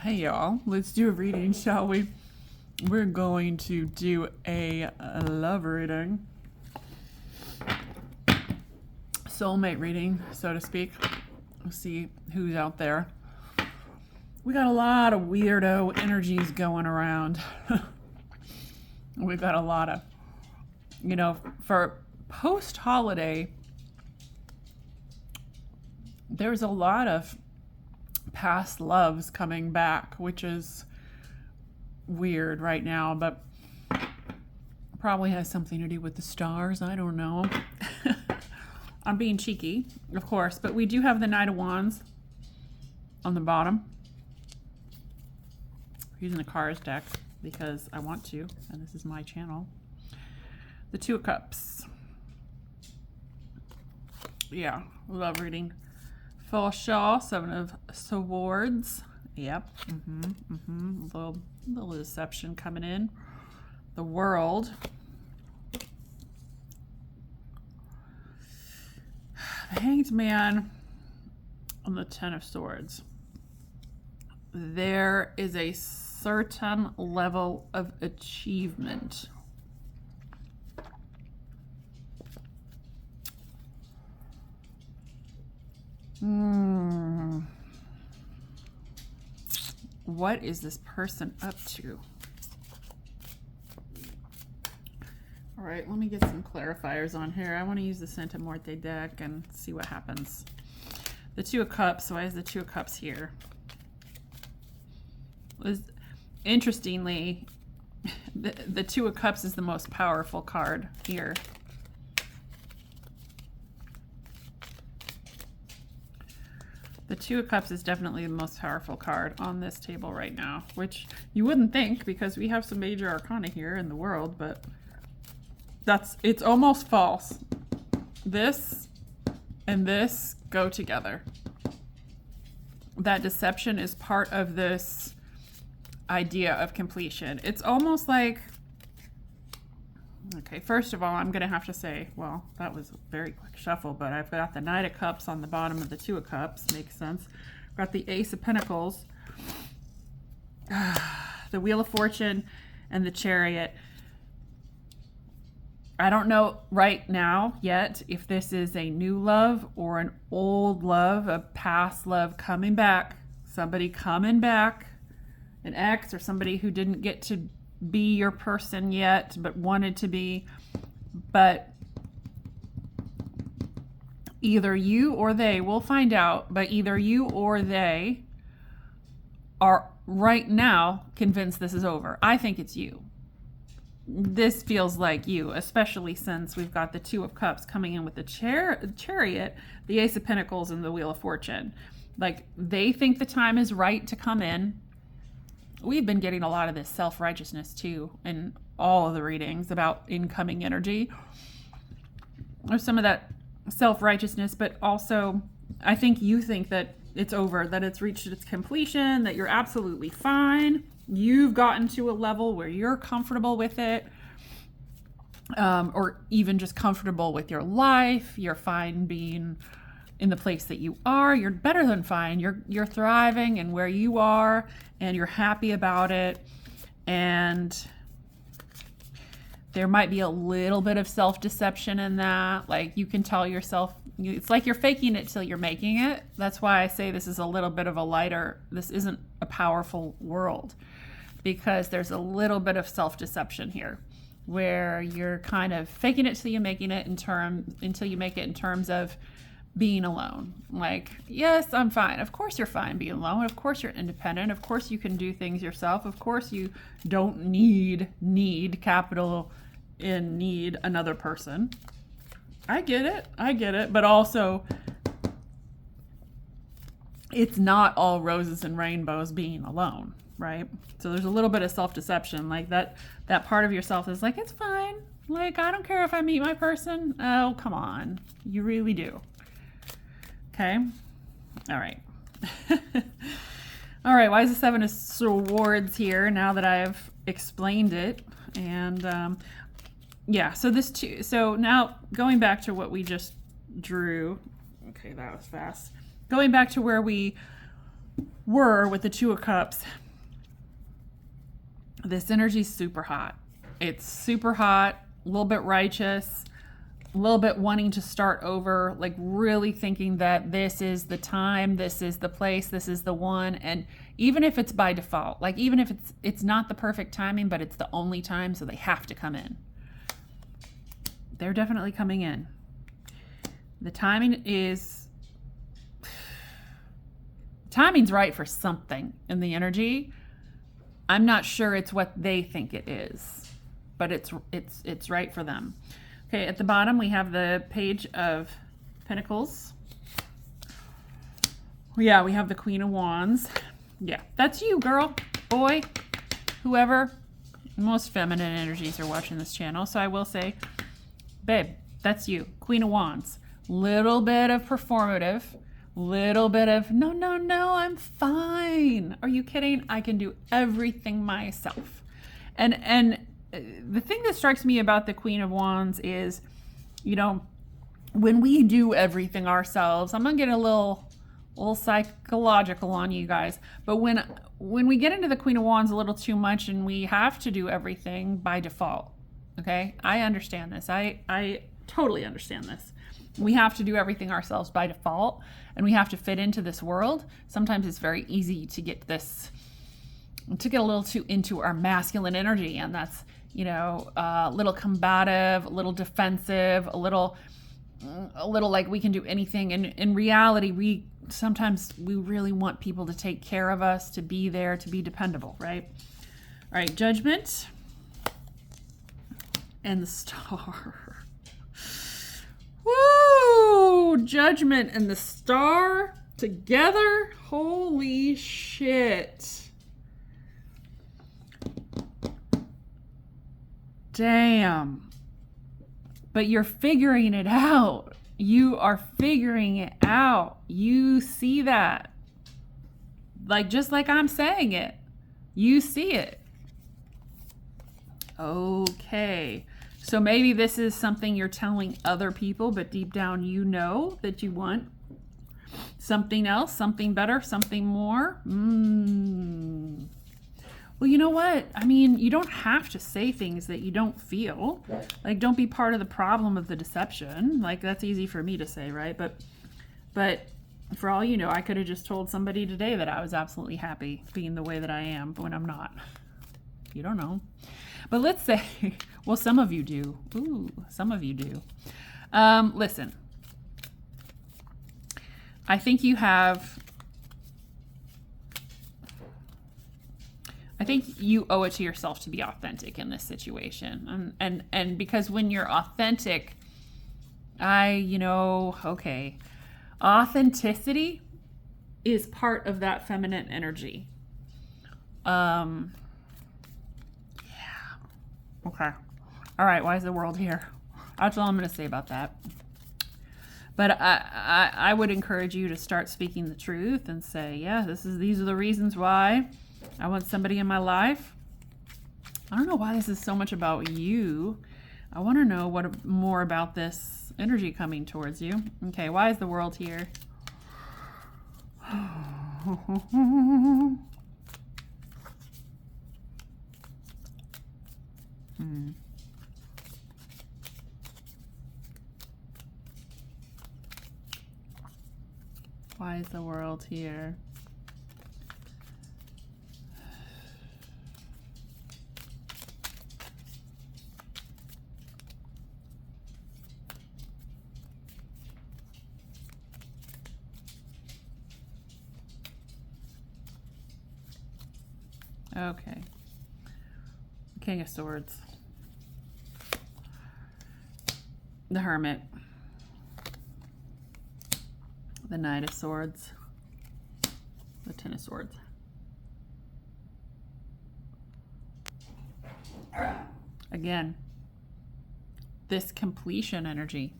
Hey y'all, let's do a reading, shall we? We're going to do a love reading. Soulmate reading, so to speak. Let's see who's out there. We got a lot of weirdo energies going around. We've got a lot of, for post-holiday, there's a lot of past loves coming back, which is weird right now, but probably has something to do with the stars. I don't know. I'm being cheeky, of course, but we do have the Knight of Wands on the bottom. I'm using the cards deck because I want to, and this is my channel. The Two of Cups. Yeah, love reading. Full shawl, Seven of Swords. Yep. Little deception coming in. The World. The Hanged Man on the Ten of Swords. There is a certain level of achievement. What is this person up to? All right, let me get some clarifiers on here. I want to use the Santa Muerte deck and see what happens. The Two of Cups. Why is the Two of Cups here? Interestingly, the Two of Cups is the most powerful card here. The Two of Cups is definitely the most powerful card on this table right now, which you wouldn't think because we have some major arcana here in the world, but it's almost false. This and this go together. That deception is part of this idea of completion. It's almost like, okay, first of all, I'm going to have to say, well, that was a very quick shuffle, but I've got the Knight of Cups on the bottom of the Two of Cups. Makes sense. Got the Ace of Pentacles, the Wheel of Fortune, and the Chariot. I don't know right now yet if this is a new love or an old love, a past love coming back, somebody coming back, an ex or somebody who didn't get to be your person yet but wanted to be. But either you or they, we'll find out, but either you or they are right now convinced this is over. I think it's you. This feels like you, especially since we've got the Two of Cups coming in with the Chariot, the Ace of Pentacles, and the Wheel of Fortune. Like, they think the time is right to come in. We've been getting a lot of this self-righteousness too in all of the readings about incoming energy. There's some of that self-righteousness, but also I think you think that it's over, that it's reached its completion, that you're absolutely fine. You've gotten to a level where you're comfortable with it, or even just comfortable with your life. You're fine being in the place that you are. You're better than fine. You're thriving in where you are, and you're happy about it. And there might be a little bit of self-deception in that. Like, you can tell yourself, it's like you're faking it till you're making it. That's why I say this is a little bit of a lighter, this isn't a powerful world, because there's a little bit of self-deception here where you're kind of faking it till you're making it until you make it in terms of being alone. Like, yes, I'm fine. Of course you're fine being alone. Of course you're independent. Of course you can do things yourself. Of course you don't need capital in need another person. I get it. But also, it's not all roses and rainbows being alone, right? So there's a little bit of self-deception. Like that part of yourself is like, it's fine. Like, I don't care if I meet my person. Oh, come on. You really do. Okay. All right. All right. Why is the Seven of Swords here now that I've explained it? And yeah, so now going back to what we just drew. Okay, that was fast. Going back to where we were with the Two of Cups, this energy's super hot. It's super hot, a little bit righteous, a little bit wanting to start over, like really thinking that this is the time, this is the place, this is the one. And even if it's by default, like even if it's not the perfect timing, but it's the only time, so they have to come in. They're definitely coming in. The timing's right for something in the energy. I'm not sure it's what they think it is, but it's right for them. Okay, at the bottom we have the Page of Pentacles. Yeah, we have the Queen of Wands. Yeah, that's you, girl, boy, whoever. Most feminine energies are watching this channel, so I will say, babe, that's you, Queen of Wands. Little bit of performative, little bit of, no, I'm fine. Are you kidding? I can do everything myself. And the thing that strikes me about the Queen of Wands is, you know, when we do everything ourselves, I'm gonna get a little psychological on you guys, but when we get into the Queen of Wands a little too much and we have to do everything by default, okay? I understand this. I totally understand this. We have to do everything ourselves by default, and we have to fit into this world. Sometimes it's very easy to get a little too into our masculine energy, and that's, you know, a little combative, a little defensive, a little like we can do anything. And in reality, sometimes we really want people to take care of us, to be there, to be dependable, right? All right, Judgment and the Star. Woo! Judgment and the Star together. Holy shit. Damn. But you're figuring it out. You are figuring it out. You see that. Like, just like I'm saying it. You see it. Okay. So maybe this is something you're telling other people, but deep down you know that you want something else, something better, something more. Well, you know what? I mean, you don't have to say things that you don't feel. Like, don't be part of the problem of the deception. Like, that's easy for me to say, right? But for all you know, I could have just told somebody today that I was absolutely happy being the way that I am when I'm not. You don't know. But let's say, well, some of you do. Ooh, some of you do. Listen, I think you owe it to yourself to be authentic in this situation. And because when you're authentic, authenticity is part of that feminine energy. Okay. All right. Why is the world here? That's all I'm going to say about that. But I would encourage you to start speaking the truth and say, yeah, these are the reasons why I want somebody in my life. I don't know why this is so much about you. I want to know more about this energy coming towards you. Okay. Why is the world here? Why is the world here? Okay. King of Swords. The Hermit. The Knight of Swords. The Ten of Swords. Again, this completion energy.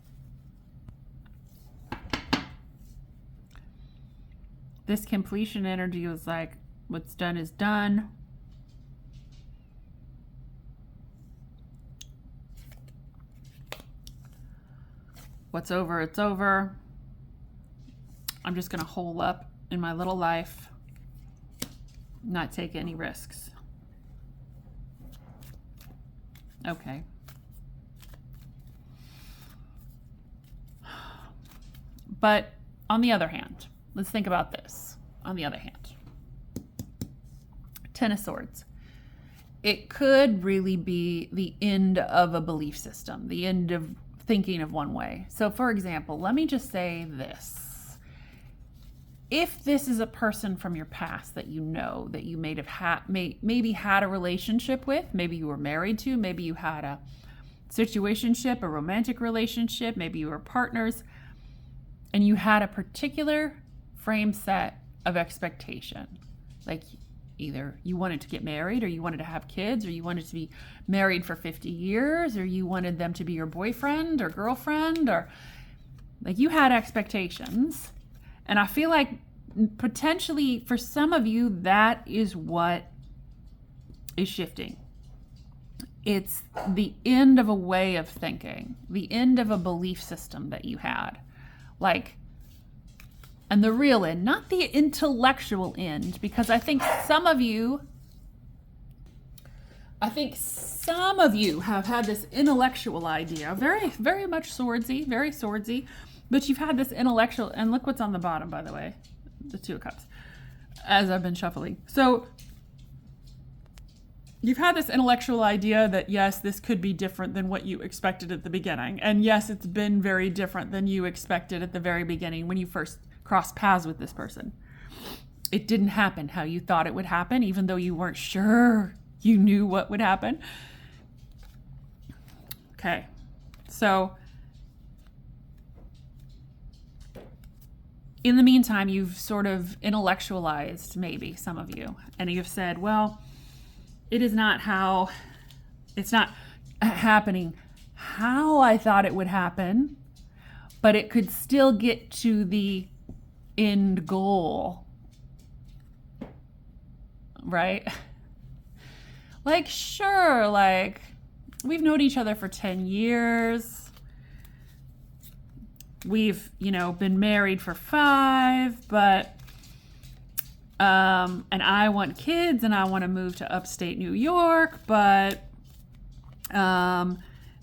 This completion energy was like, what's done is done. What's over, it's over. I'm just going to hole up in my little life not take any risks. Okay. But on the other hand, let's think about this. On the other hand, Ten of Swords. It could really be the end of a belief system, the end of thinking of one way. So for example, let me just say this. If this is a person from your past that you know, that you maybe had a relationship with, maybe you were married to, maybe you had a situationship, a romantic relationship, maybe you were partners, and you had a particular frame set of expectation. Like either you wanted to get married, or you wanted to have kids, or you wanted to be married for 50 years, or you wanted them to be your boyfriend or girlfriend, or like you had expectations. And I feel like potentially for some of you, that is what is shifting. It's the end of a way of thinking, the end of a belief system that you had. Like, and the real end, not the intellectual end, because I think some of you have had this intellectual idea, very, very much swordsy, very swordsy, but you've had this intellectual, and look what's on the bottom, by the way, the Two of Cups, as I've been shuffling. So you've had this intellectual idea that, yes, this could be different than what you expected at the beginning. And yes, it's been very different than you expected at the very beginning when you first crossed paths with this person. It didn't happen how you thought it would happen, even though you weren't sure you knew what would happen. Okay, so in the meantime, you've sort of intellectualized, maybe some of you, and you've said, well, it's not happening how I thought it would happen, but it could still get to the end goal, right? Like, sure, like we've known each other for 10 years. We've, been married for 5, but and I want kids and I want to move to upstate New York, but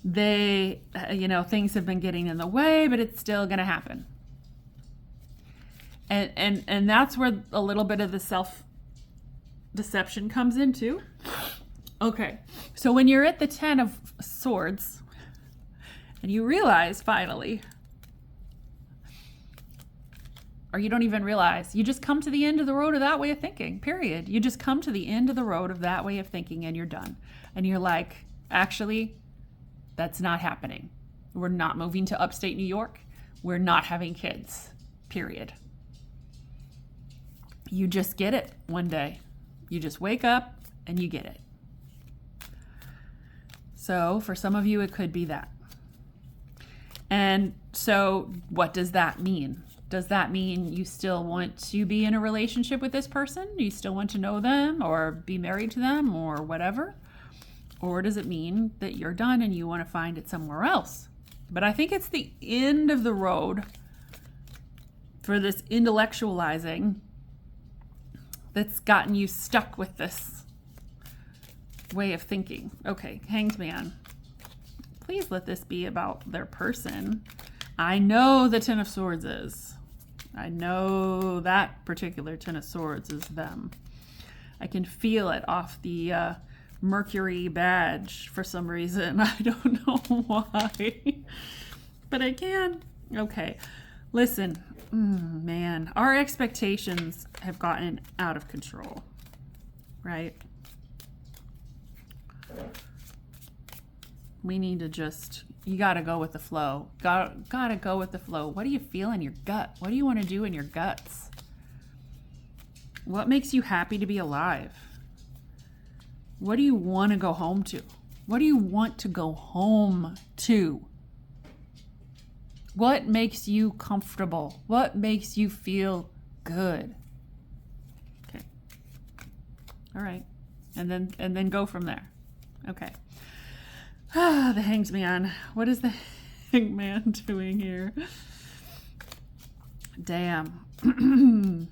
they, things have been getting in the way, but it's still going to happen. And that's where a little bit of the self-deception comes into. Okay, so when you're at the 10 of Swords and you realize finally, or you don't even realize, you just come to the end of the road of that way of thinking, period. You just come to the end of the road of that way of thinking and you're done. And you're like, actually, that's not happening. We're not moving to upstate New York. We're not having kids, period. You just get it one day. You just wake up and you get it. So for some of you, it could be that. And so what does that mean? Does that mean you still want to be in a relationship with this person? Do you still want to know them or be married to them or whatever? Or does it mean that you're done and you want to find it somewhere else? But I think it's the end of the road for this intellectualizing that's gotten you stuck with this way of thinking. Okay, Hanged Man. Please let this be about their person. I know the Ten of Swords is. I know that particular Ten of Swords is them. I can feel it off the Mercury badge for some reason. I don't know why, but I can. Okay, listen, man, our expectations have gotten out of control, right? We need to just, you gotta go with the flow. Gotta go with the flow. What do you feel in your gut? What do you want to do in your guts? What makes you happy to be alive? What do you want to go home to? What do you want to go home to? What makes you comfortable? What makes you feel good? Okay. All right. And then go from there. Okay. The Hanged Man. What is the Hanged Man doing here? Damn.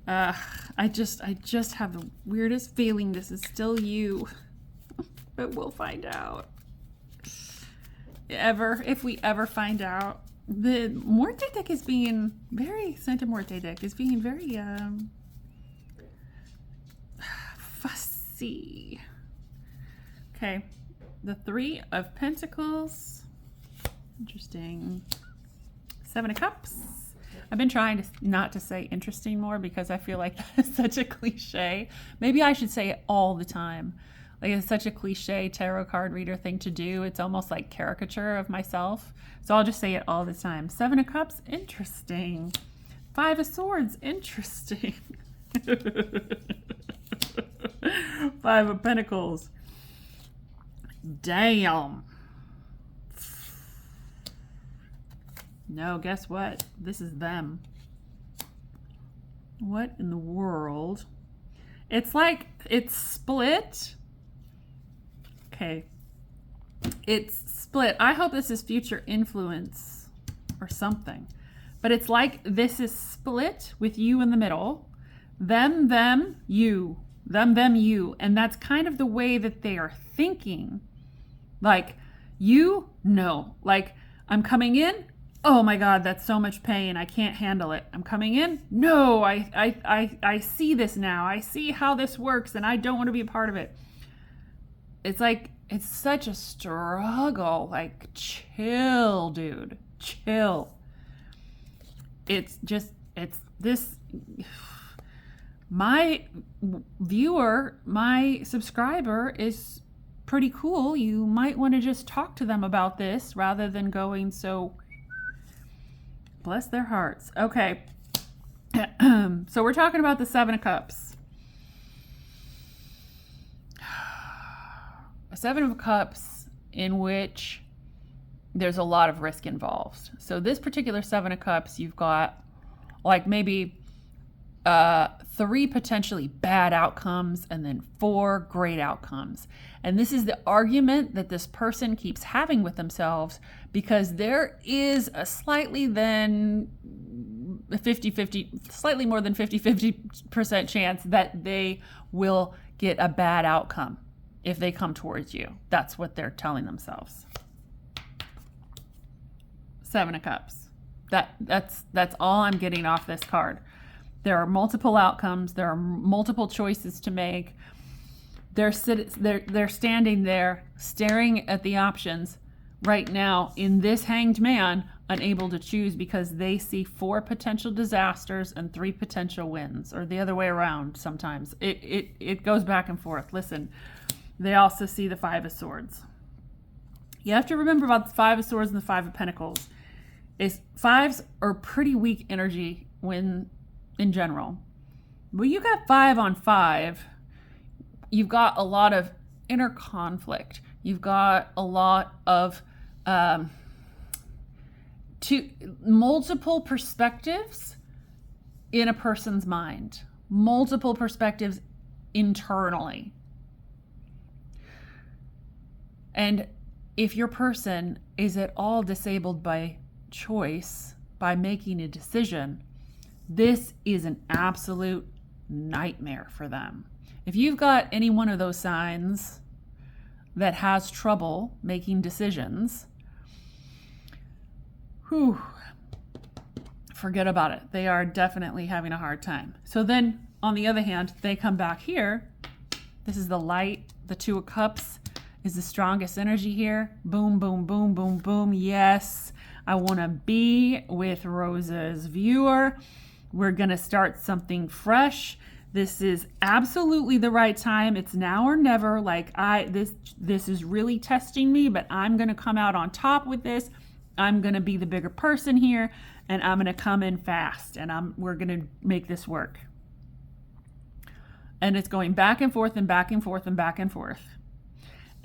I just have the weirdest feeling this is still you. But we'll find out. If we ever find out. The Morte deck is being very, Santa Morte deck is being very fussy. Okay, the 3 of Pentacles. Interesting. 7 of Cups. I've been trying not to say interesting more because I feel like that is such a cliche. Maybe I should say it all the time. Like, it's such a cliche tarot card reader thing to do. It's almost like caricature of myself. So I'll just say it all the time. 7 of Cups, interesting. 5 of Swords, interesting. 5 of Pentacles. Damn. No, guess what? This is them. What in the world? It's like it's split. Okay. It's split. I hope this is future influence or something. But it's like this is split with you in the middle. Them, you. Them, you. And that's kind of the way that they are thinking. Like, you, no. Like, I'm coming in. Oh my God, that's so much pain. I can't handle it. I'm coming in. No, I see this now. I see how this works and I don't want to be a part of it. It's like, it's such a struggle. Like, chill, dude. Chill. It's this. My viewer, my subscriber is pretty cool. You might want to just talk to them about this rather than going so... Bless their hearts. Okay. So we're talking about the 7 of Cups. A 7 of Cups in which there's a lot of risk involved. So this particular 7 of Cups, you've got like maybe 3 potentially bad outcomes and then 4 great outcomes. And this is the argument that this person keeps having with themselves because there is a slightly than 50-50, slightly more than 50-50% chance that they will get a bad outcome if they come towards you. That's what they're telling themselves. 7 of Cups. That's all I'm getting off this card. There are multiple outcomes. There are multiple choices to make. They're standing there staring at the options right now in this Hanged Man, unable to choose because they see 4 potential disasters and 3 potential wins, or the other way around sometimes. It goes back and forth. Listen, they also see the 5 of Swords. You have to remember about the 5 of Swords and the 5 of Pentacles. Is 5s are pretty weak energy when in general. When you got 5 on 5, you've got a lot of inner conflict. You've got a lot of multiple perspectives in a person's mind, multiple perspectives internally. And if your person is at all disabled by choice, by making a decision, this is an absolute nightmare for them. If you've got any one of those signs that has trouble making decisions, forget about it. They are definitely having a hard time. So then, on the other hand, they come back here. This is the light. The 2 of Cups is the strongest energy here. Boom, boom, boom, boom, boom. Yes, I want to be with Rosa's viewer. We're going to start something fresh. This is absolutely the right time. It's now or never. Like this is really testing me, but I'm going to come out on top with this. I'm going to be the bigger person here, and I'm going to come in fast, and we're going to make this work. And it's going back and forth and back and forth and back and forth.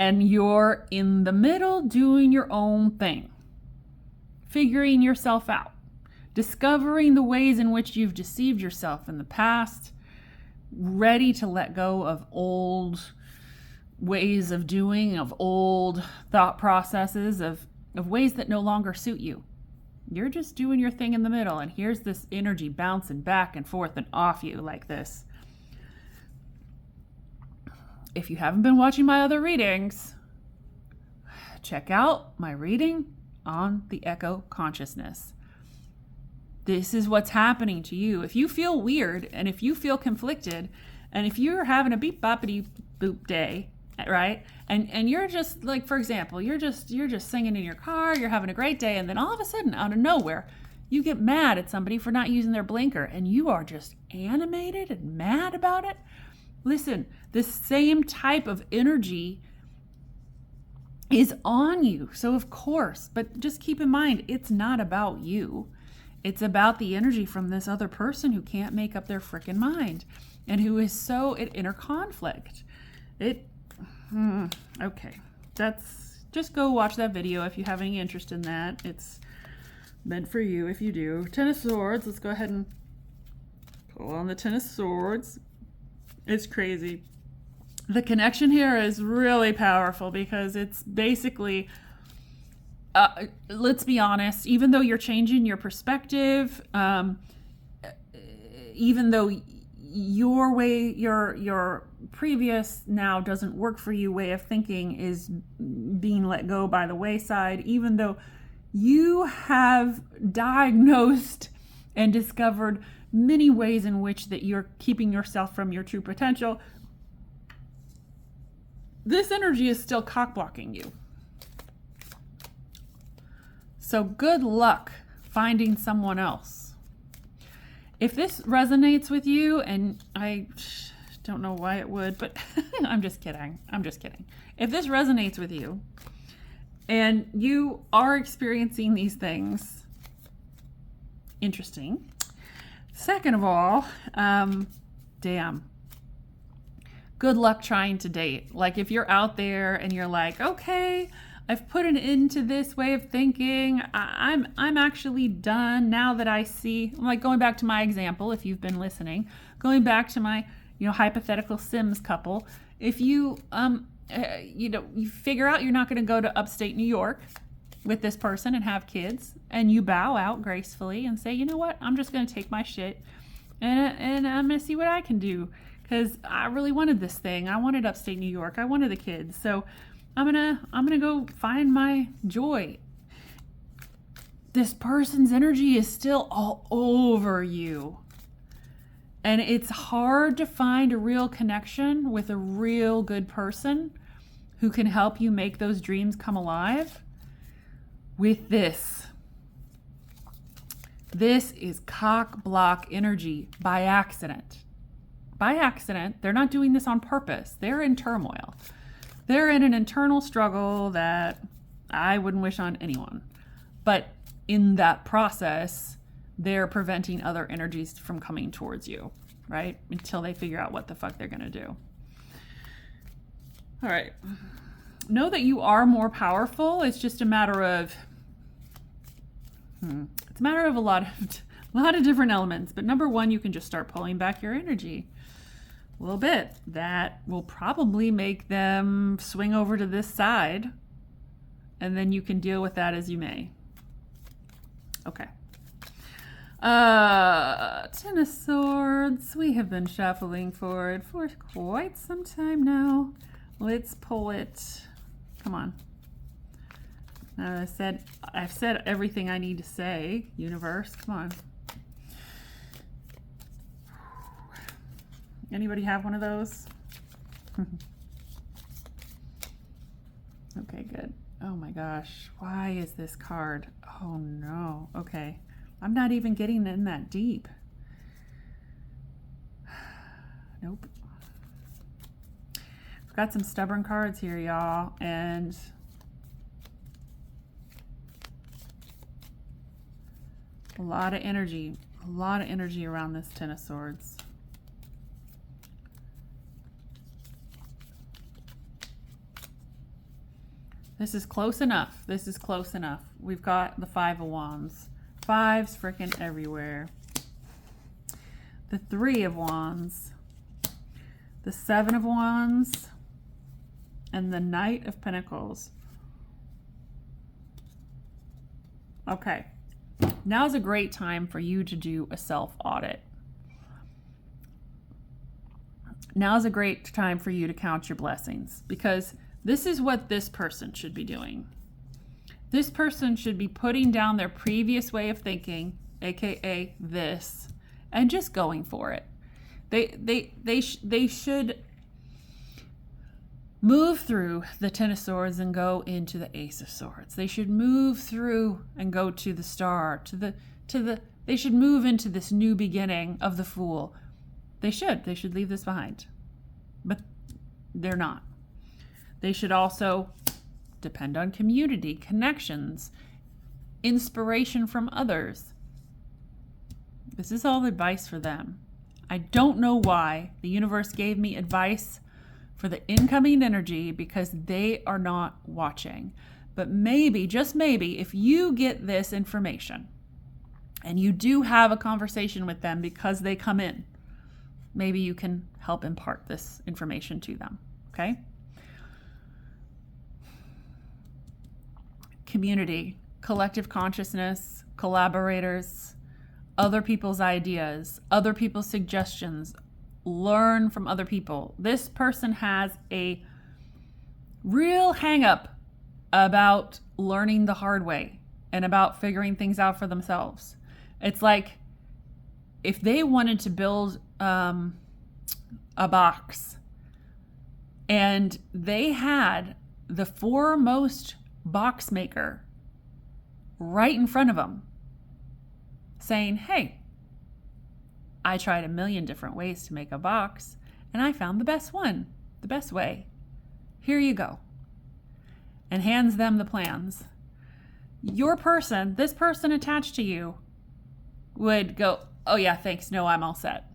And you're in the middle doing your own thing, figuring yourself out, discovering the ways in which you've deceived yourself in the past, ready to let go of old ways of doing, of old thought processes, of ways that no longer suit you. You're just doing your thing in the middle, and here's this energy bouncing back and forth and off you like this. If you haven't been watching my other readings, check out my reading on the echo consciousness. This is what's happening to you. If you feel weird and if you feel conflicted and if you're having a beep boppity boop day, right? And you're just like, for example, you're just singing in your car, you're having a great day, and then all of a sudden out of nowhere, you get mad at somebody for not using their blinker and you are just animated and mad about it. Listen, this same type of energy is on you. So of course, but just keep in mind, it's not about you. It's about the energy from this other person who can't make up their frickin' mind and who is so at inner conflict. Okay, just go watch that video if you have any interest in that. It's meant for you if you do. Ten of Swords, let's go ahead and pull on the Ten of Swords. It's crazy. The connection here is really powerful because it's basically, let's be honest, even though you're changing your perspective, even though your way, your previous now doesn't work for you way of thinking is being let go by the wayside, even though you have diagnosed and discovered many ways in which that you're keeping yourself from your true potential, this energy is still cock blocking you. So good luck finding someone else. If this resonates with you, and I don't know why it would, but I'm just kidding. If this resonates with you and you are experiencing these things, interesting. Second of all, damn. Good luck trying to date. Like if you're out there and you're like, okay, I've put an end to this way of thinking. I'm actually done now that I see, like going back to my example, if you've been listening, going back to my, hypothetical Sims couple. If you, you figure out you're not going to go to upstate New York with this person and have kids, and you bow out gracefully and say, you know what, I'm just going to take my shit and I'm going to see what I can do. Because I really wanted this thing. I wanted upstate New York. I wanted the kids. So I'm gonna go find my joy. This person's energy is still all over you. And it's hard to find a real connection with a real good person who can help you make those dreams come alive with this. This is cock block energy by accident. By accident. They're not doing this on purpose. They're in turmoil. They're in an internal struggle that I wouldn't wish on anyone. But in that process, they're preventing other energies from coming towards you, right? Until they figure out what the fuck they're going to do. All right. Know that you are more powerful. It's just a matter of, it's a matter of a lot of different elements. But number one, you can just start pulling back your energy a little bit. That will probably make them swing over to this side, and then you can deal with that as you may. Okay. Ten of Swords. We have been shuffling for it for quite some time now. Let's pull it. Come on. I've said everything I need to say, universe. Come on. Anybody have one of those? Okay, good. Oh my gosh. Why is this card? Oh no. Okay. I'm not even getting in that deep. Nope. I've got some stubborn cards here, y'all, and a lot of energy around this Ten of Swords. This is close enough. This is close enough. We've got the Five of Wands. Fives freaking everywhere. The Three of Wands. The Seven of Wands. And the Knight of Pentacles. Okay. Now's a great time for you to do a self-audit. Now's a great time for you to count your blessings, because this is what this person should be doing. This person should be putting down their previous way of thinking, aka this, and just going for it. They should move through the Ten of Swords and go into the Ace of Swords. They should move through and go to the Star, they should move into this new beginning of the Fool. They should leave this behind. But they're not. They should also depend on community, connections, inspiration from others. This is all advice for them. I don't know why the universe gave me advice for the incoming energy, because they are not watching. But maybe, just maybe, if you get this information and you do have a conversation with them because they come in, maybe you can help impart this information to them, okay? Community, collective consciousness, collaborators, other people's ideas, other people's suggestions. Learn from other people. This person has a real hang up about learning the hard way and about figuring things out for themselves. It's like if they wanted to build a box and they had the foremost box maker right in front of them saying, hey, I tried a million different ways to make a box and I found the best one, the best way. Here you go. And hands them the plans. Your person, this person attached to you, would go, oh yeah, thanks, no, I'm all set.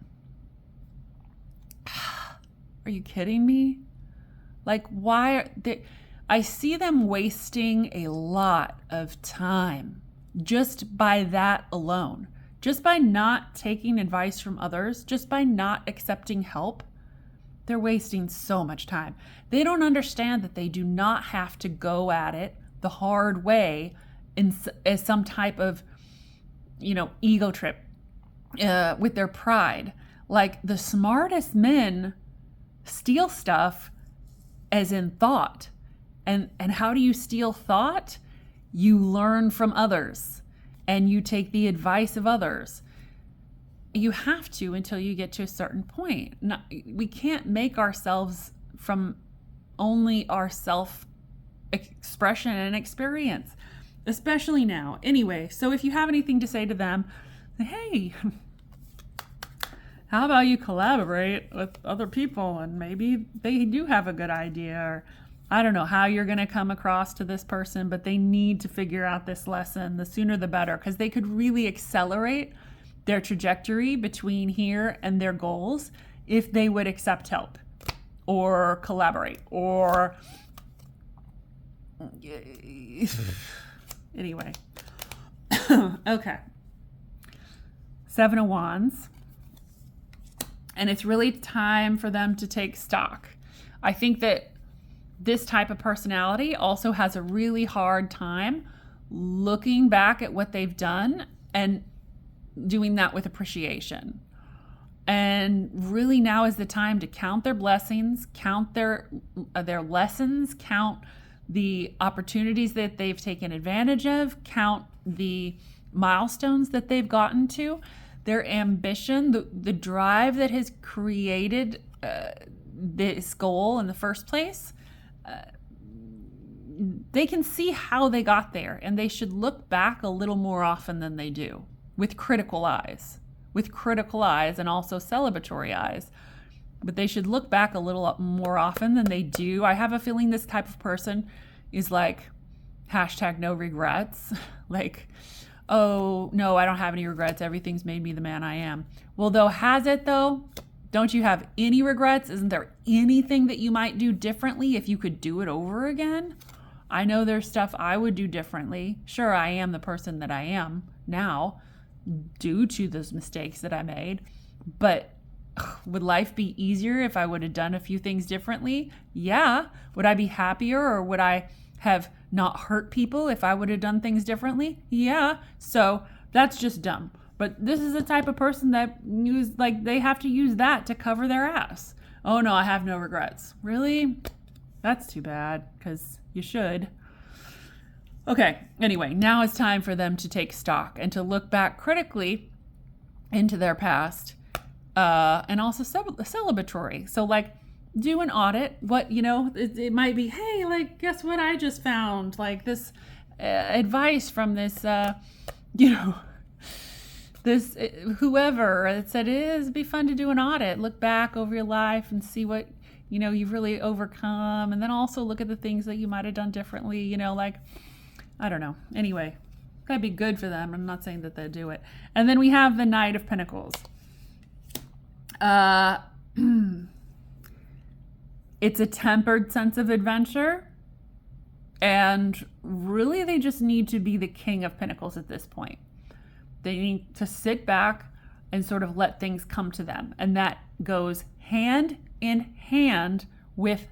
Are you kidding me? Like, why are they? I see them wasting a lot of time just by that alone. Just by not taking advice from others, just by not accepting help, they're wasting so much time. They don't understand that they do not have to go at it the hard way as some type of, ego trip with their pride. Like, the smartest men steal stuff as in thought. And how do you steal thought? You learn from others. And you take the advice of others. You have to until you get to a certain point. We can't make ourselves from only our self-expression and experience, especially now. Anyway, so if you have anything to say to them, hey, how about you collaborate with other people and maybe they do have a good idea, or I don't know how you're going to come across to this person, but they need to figure out this lesson. The sooner the better, because they could really accelerate their trajectory between here and their goals if they would accept help or collaborate or anyway. Okay. 7 of Wands. And it's really time for them to take stock. I think that this type of personality also has a really hard time looking back at what they've done and doing that with appreciation. And really now is the time to count their blessings, count their lessons, count the opportunities that they've taken advantage of, count the milestones that they've gotten to, their ambition, the drive that has created this goal in the first place. They can see how they got there, and they should look back a little more often than they do with critical eyes and also celebratory eyes. But they should look back a little more often than they do. I have a feeling this type of person is like #no regrets. Like, oh, no, I don't have any regrets. Everything's made me the man I am. Well, though, has it though? Don't you have any regrets? Isn't there anything that you might do differently if you could do it over again? I know there's stuff I would do differently. Sure, I am the person that I am now due to those mistakes that I made. But would life be easier if I would have done a few things differently? Yeah. Would I be happier, or would I have not hurt people if I would have done things differently? Yeah. So That's just dumb. But this is the type of person that they have to use that to cover their ass. Oh no, I have no regrets. Really? That's too bad, because you should. Okay, anyway, now it's time for them to take stock and to look back critically into their past, and also celebratory. So like, do an audit. What, it might be, hey, like, guess what I just found? Like this advice from this, this whoever that said it'd be fun to do an audit. Look back over your life and see what, you've really overcome. And then also look at the things that you might have done differently, like, I don't know. Anyway, that'd be good for them. I'm not saying that they'd do it. And then we have the Knight of Pentacles. It's a tempered sense of adventure. And really, they just need to be the King of Pentacles at this point. They need to sit back and sort of let things come to them. And that goes hand in hand with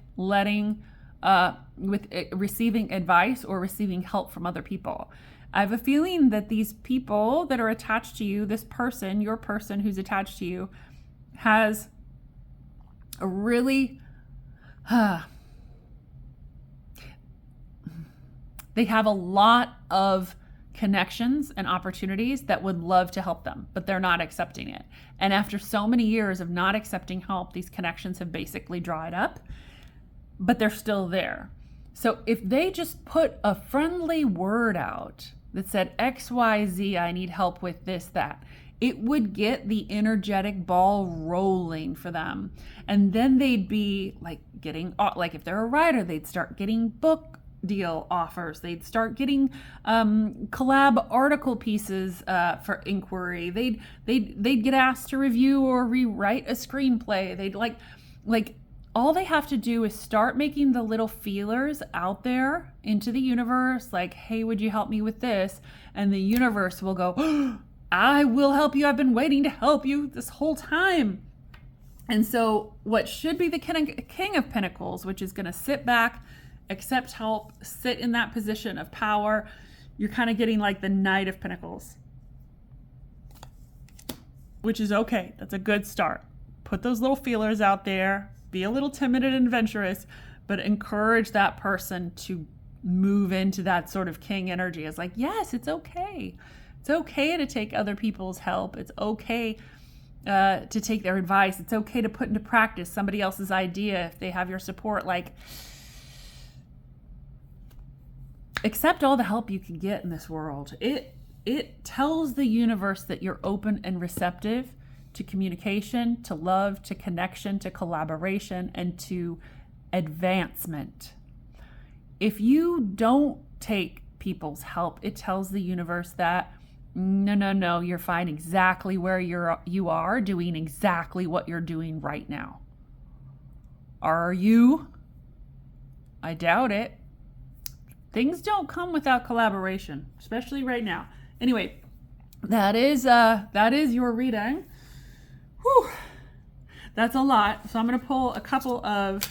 receiving advice or receiving help from other people. I have a feeling that these people that are attached to you, this person, your person who's attached to you, has a really, they have a lot of connections and opportunities that would love to help them, but they're not accepting it. And after so many years of not accepting help, these connections have basically dried up, but they're still there. So if they just put a friendly word out that said XYZ, I need help with this, that, it would get the energetic ball rolling for them. And then they'd be like if they're a writer, they'd start getting book deal offers. They'd start getting collab article pieces for inquiry. They'd get asked to review or rewrite a screenplay. They'd like all they have to do is start making the little feelers out there into the universe, like, hey, would you help me with this? And the universe will go, oh, I will help you. I've been waiting to help you this whole time. And so what should be the King of Pentacles, which is going to sit back, accept help, sit in that position of power, you're kind of getting like the Knight of Pentacles, which is okay. That's a good start. Put those little feelers out there. Be a little timid and adventurous, but encourage that person to move into that sort of king energy. It's like, yes, it's okay. It's okay to take other people's help. It's okay to take their advice. It's okay to put into practice somebody else's idea if they have your support. Like, accept all the help you can get in this world. It tells the universe that you're open and receptive to communication, to love, to connection, to collaboration, and to advancement. If you don't take people's help, it tells the universe that no, you're fine exactly where you are doing exactly what you're doing right now. Are you? I doubt it. Things don't come without collaboration, especially right now. Anyway, that is your reading. Whew. That's a lot. So I'm going to pull a couple of,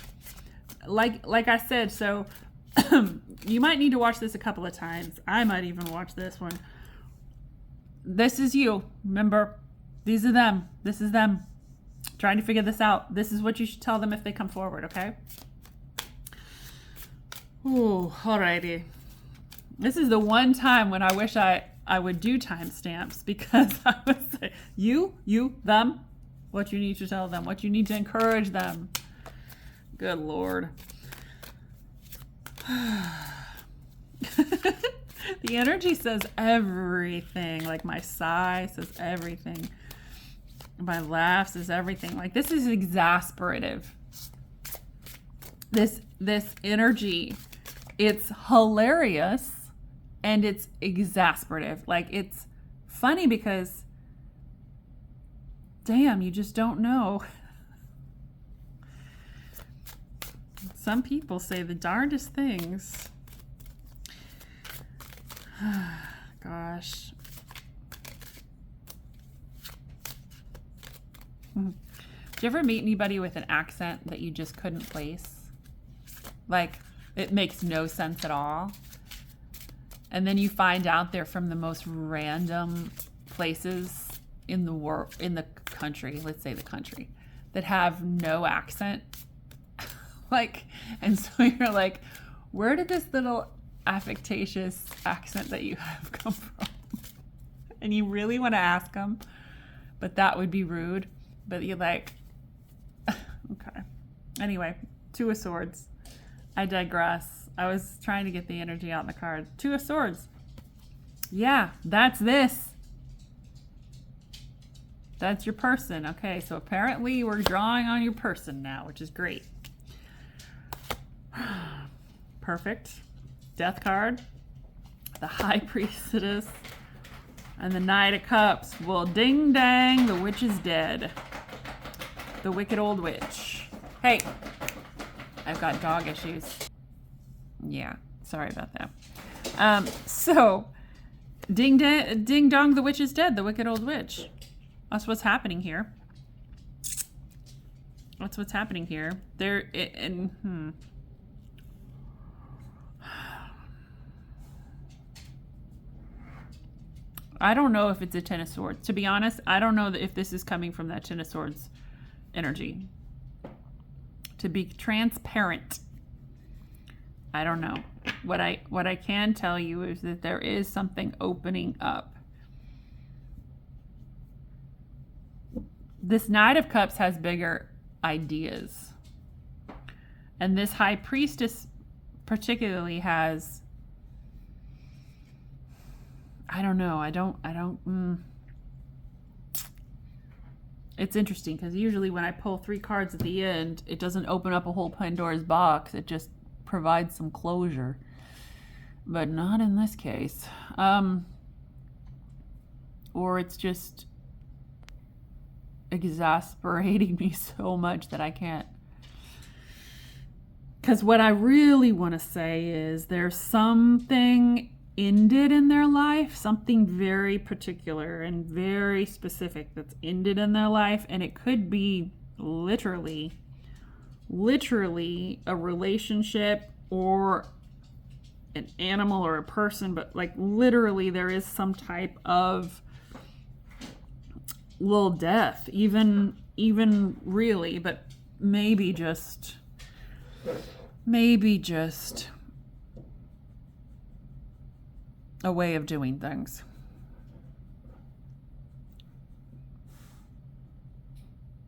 like I said, so you might need to watch this a couple of times. I might even watch this one. This is you. Remember, these are them. This is them trying to figure this out. This is what you should tell them if they come forward, okay? Ooh, alrighty. This is the one time when I wish I would do timestamps, because I would say, you, them, what you need to tell them, what you need to encourage them. Good Lord. The energy says everything. Like my sigh says everything. My laugh says everything. Like, this is exasperative. This energy, it's hilarious and it's exasperative. Like, it's funny because, damn, you just don't know. Some people say the darndest things. Gosh. Did you ever meet anybody with an accent that you just couldn't place? Like, it makes no sense at all. And then you find out they're from the most random places in the world, in the country, let's say the country, that have no accent. Like, and so you're like, where did this little affectatious accent that you have come from? And you really want to ask them, but that would be rude. But you're like, okay. Anyway, Two of Swords. I digress. I was trying to get the energy out in the card. Two of Swords. Yeah, that's this. That's your person. Okay, so apparently we're drawing on your person now, which is great. Perfect. Death card. The High Priestess. And the Knight of Cups. Well, ding dang, the witch is dead. The wicked old witch. Hey, I've got dog issues. Yeah, sorry about that. So, ding dong, the witch is dead. The wicked old witch. That's what's happening here. That's what's happening here. I don't know if it's a Ten of Swords. To be honest, I don't know if this is coming from that Ten of Swords energy. To be transparent, I don't know. What I can tell you is that there is something opening up. This Knight of Cups has bigger ideas. And this High Priestess particularly has, I don't know. It's interesting because usually when I pull 3 cards at the end, it doesn't open up a whole Pandora's box. It just provides some closure. But not in this case. Or it's just exasperating me so much that I can't. Because what I really want to say is there's something ended in their life, something very particular and very specific that's ended in their life, and it could be literally a relationship or an animal or a person, but like literally there is some type of little death, even really, but maybe just a way of doing things.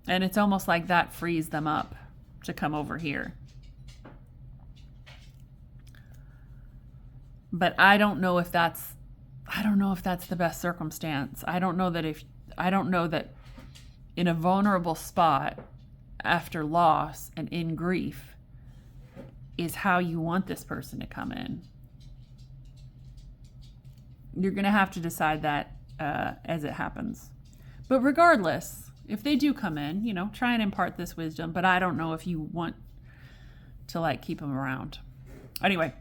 And it's almost like that frees them up to come over here. But I don't know if that's the best circumstance. I don't know that in a vulnerable spot after loss and in grief is how you want this person to come in. You're going to have to decide that as it happens. But regardless, if they do come in, try and impart this wisdom. But I don't know if you want to keep them around. Anyway,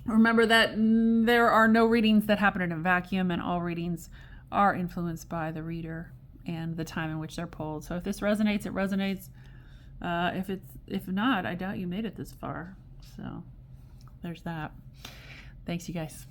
remember that there are no readings that happen in a vacuum, and all readings are influenced by the reader and the time in which they're pulled. So if this resonates, it resonates. If not, I doubt you made it this far. So there's that. Thanks, you guys.